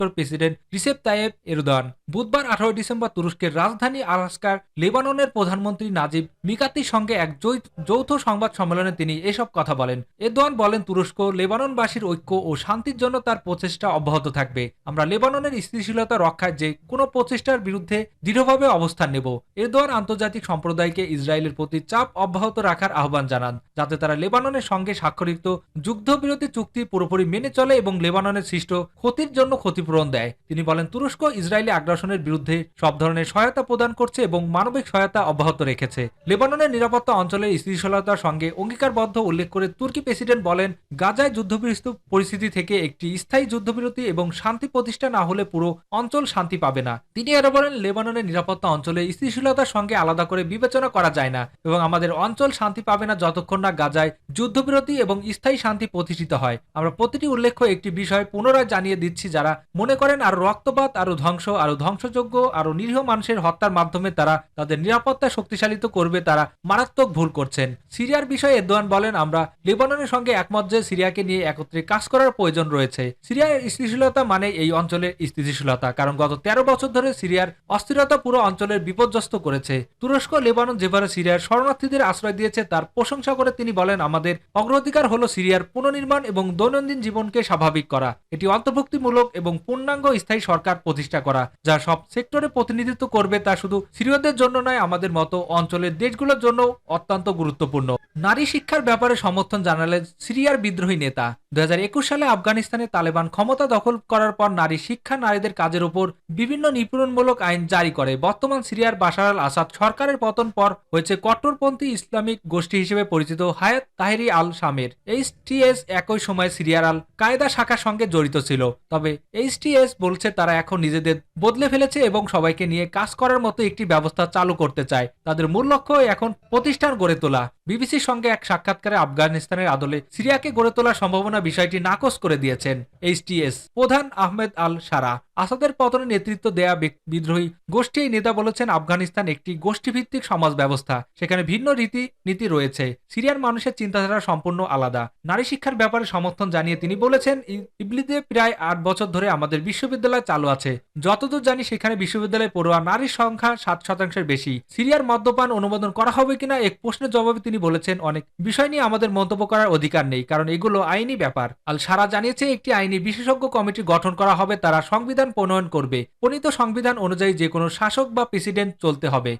তুরস্কের president Recep Tayyip Erdogan. বুধবার 18 December তুরস্কের রাজধানী আলাস্কার লেবাননের প্রধানমন্ত্রী নাজিব মিকাতির সঙ্গে এক যৌথ সংবাদ সম্মেলনে তিনি এসব কথা বলেন। এরদোয়ান বলেন, তুরস্ক লেবাননবাসীর ঐক্য ও শান্তির জন্য তার প্রচেষ্টা অব্যাহত থাকবে। আমরা লেবাননের স্থিতিশীলতা রক্ষায় যে কোনো প্রচেষ্টার বিরুদ্ধে দৃঢ়ভাবে অবস্থান নেব। এরদোয়ান আন্তর্জাতিক সম্প্রদায়কে ইসরায়েলের প্রতি চাপ অব্যাহত রাখার আহ্বান জানান, যাতে তারা লেবাননের সঙ্গে স্বাক্ষরিত যুদ্ধবিরতি চুক্তি পুরোপুরি মেনে চলে এবং লেবাননের সৃষ্ট ক্ষতির জন্য ক্ষতিপূরণ দেয়। তিনি বলেন, তুরস্ক ইসরায়েলি আগ্রাসনের বিরুদ্ধে সব ধরনের সহায়তা প্রদান করছে এবং মানবিক সহায়তা অব্যাহত রেখেছে। লেবাননের নিরাপত্তা অঞ্চলের স্থিতিশীলতার সঙ্গে অঙ্গীকারবদ্ধ উল্লেখ করে তুর্কি প্রেসিডেন্ট বলেন, গাজায় যুদ্ধবিরস্ত পরিস্থিতি থেকে একটি স্থায়ী যুদ্ধবিরতি এবং শান্তি প্রতিষ্ঠা না হলে পুরো অঞ্চল শান্তি পাবে না। তিনি আরো বলেন, লেবাননের নিরাপত্তা অঞ্চলে স্থিতিশীলতার সঙ্গে আলাদা করে বিবেচনা করা যায় না এবং আমাদের অঞ্চল শান্তি পাবে না যতক্ষণ না গাজায় যুদ্ধবিরতি এবং স্থায়ী শান্তি প্রতিষ্ঠিত হয়। আমরা প্রতিটি উল্লেখ্য একটি বিষয় পুনরায় জানিয়ে দিচ্ছি, যারা মনে করেন আরো রক্তপাত, আরো ধ্বংস, আরো ধ্বংসযোগ্য, আরো নিরীহ মানুষের হত্যার মাধ্যমে তারা তাদের নিরাপত্তা শক্তিশালিত করবে, তারা মারাত্মক ভুল করছেন। সিরিয়ার বিষয়ে এরদোয়ান বলেন, আমরা লেবাননের সঙ্গে একমত যে সিরিয়াকে নিয়ে একত্রে কাজ করার প্রয়োজন রয়েছে। সিরিয়ার স্থিতিশীলতা মানে এই অঞ্চলের স্থিতিশীলতা, কারণ গত 13 বছর ধরে সিরিয়ার অস্থিরতা পুরো অঞ্চলের বিপর্যস্ত করেছে। তুরস্ক লেবানন যেভাবে সিরিয়ার শরণার্থীদের আশ্রয় দিয়েছে তার প্রশংসা করে তিনি বলেন, আমাদের অগ্রাধিকার হলো সিরিয়ার পুনর্নির্মাণ এবং দৈনন্দিন জীবনকে স্বাভাবিক করা। এটি অন্তর্ভুক্তিমূলক এবং পূর্ণাঙ্গ স্থায়ী সরকার প্রতিষ্ঠা করা, যা সব সেক্টরে প্রতিনিধিত্ব করবে। তা শুধু সিরিয়দের জন্য নয়, আমাদের মতো অঞ্চলের দেশগুলোর জন্য অত্যন্ত গুরুত্বপূর্ণ। নারী শিক্ষার ব্যাপারে সমর্থন জানালেন সিরিয়ার বিদ্রোহী নেতা। 2021 সালে আফগানিস্তানে তালেবান ক্ষমতা দখল করার পর নারী শিক্ষা, নারীদের কাজের উপর বিভিন্ন নিপীড়নমূলক আইন জারি করে। বর্তমান সিরিয়ার বাশার আল আসাদ সরকারের পতন পর হয়েছে কট্টরপন্থী ইসলামিক গোষ্ঠী হিসেবে পরিচিত হায়াত তাহরি আল শামের এইচটিএস একই সময় সিরিয়ার আল কায়দা শাখার সঙ্গে জড়িত ছিল। তবে এইচটিএস বলছে তারা এখন নিজেদের বদলে ফেলেছে এবং সবাইকে নিয়ে কাজ করার মতো একটি ব্যবস্থা চালু করতে চায়। তাদের মূল লক্ষ্য এখন প্রতিষ্ঠান গড়ে তোলা। বিবিসির সঙ্গে এক সাক্ষাৎকারে আফগানিস্তানের আদলে সিরিয়াকে গড়ে তোলার সম্ভাবনা বিষয়টি নাকচ করে দিয়েছেন এইচটিএস প্রধান আহমেদ আল সারা। আসাদের পতনে নেতৃত্ব দেয়া বিদ্রোহী গোষ্ঠী এই নেতা বলেছেন, আফগানিস্তান একটি গোষ্ঠীভিত্তিক সমাজ ব্যবস্থা, সেখানে ভিন্ন রীতিনীতি রয়েছে। সিরিয়ার মানুষের চিন্তাধারা সম্পূর্ণ আলাদা। নারী শিক্ষার ব্যাপারে সমর্থন জানিয়ে তিনি বলেছেন, ইবলিতে প্রায় 8 বছর ধরে আমাদের বিশ্ববিদ্যালয় চালু আছে। যতদূর জানি সেখানে বিশ্ববিদ্যালয়ে পড়ুয়া নারীর সংখ্যা 7% বেশি। সিরিয়ার মদ্যপান অনুমোদন করা হবে কিনা এক প্রশ্নের জবাবে তিনি বলেছেন, অনেক বিষয় নিয়ে আমাদের মন্তব্য করার অধিকার নেই, কারণ এগুলো আইনি ব্যাপার। আল সারা জানিয়েছে, একটি আইনি বিশেষজ্ঞ কমিটি গঠন করা হবে, তারা সংবিধান প্রণয়ন করবে। প্রণীত সংবিধান অনুযায়ী যে কোনো শাসক বা প্রেসিডেন্ট চলতে হবে।